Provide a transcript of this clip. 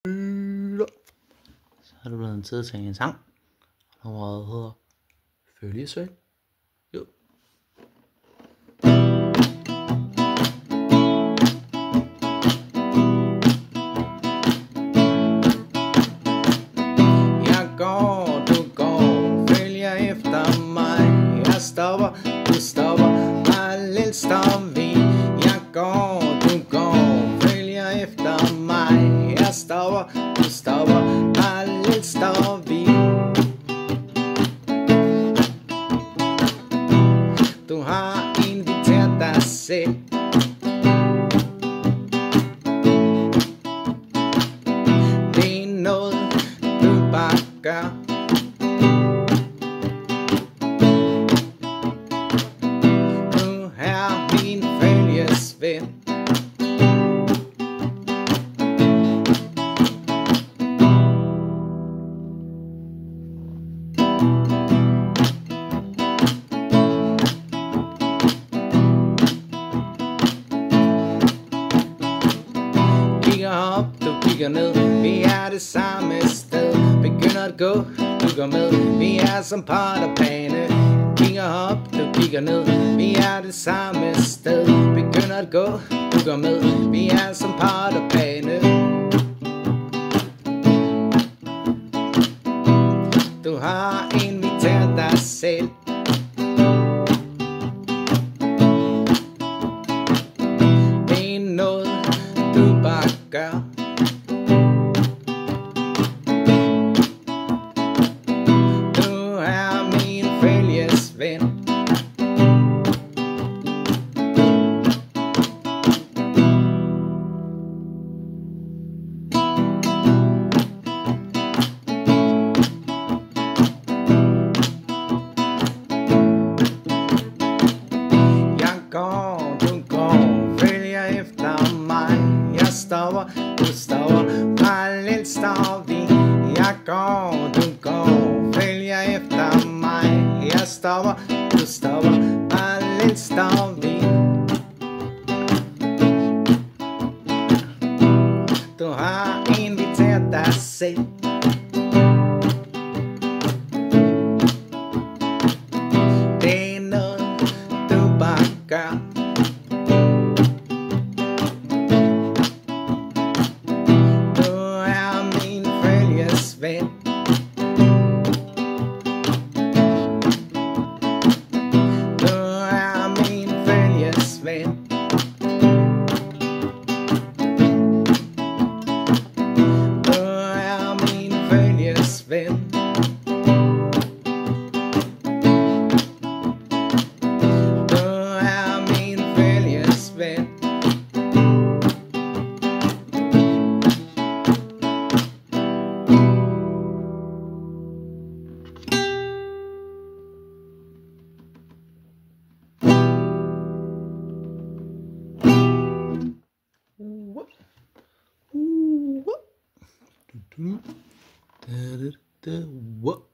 Så er det blevet tid til en sang, der hedder Følgesvend. Jo. Jeg går, du går, følger efter mig. Jeg stopper, du stopper, parallelt står vi. Jeg går, du går, følger efter mig. Jeg stopper, du stopper, parallelt står vi. Du har inviteret dig selv. Det er noget, du bare gør. Du er min følgesvend. Kigger op, du kigger ned, vi er det samme sted. Begynder at gå, du går med, vi er som pot og pande. Kigger op, du kigger ned, vi er det samme sted. Begynder at gå, du går med, vi er som pot og pande. Du har inviteret dig selv. Det er noget, du bare gør. Du er min følgesvend. Jeg går, du går, følger efter mig. Jeg stopper, du stopper, parallelt står vi. Jeg går, du går, følger efter mig. Jeg stopper, du stopper, parallelt står vi. Du har inviteret dig selv. Det er noget, du bare gør. Du er min følgesvend. Du er min følgesvend. Du er min følgesvend. Du er min følgesvend. Whoop.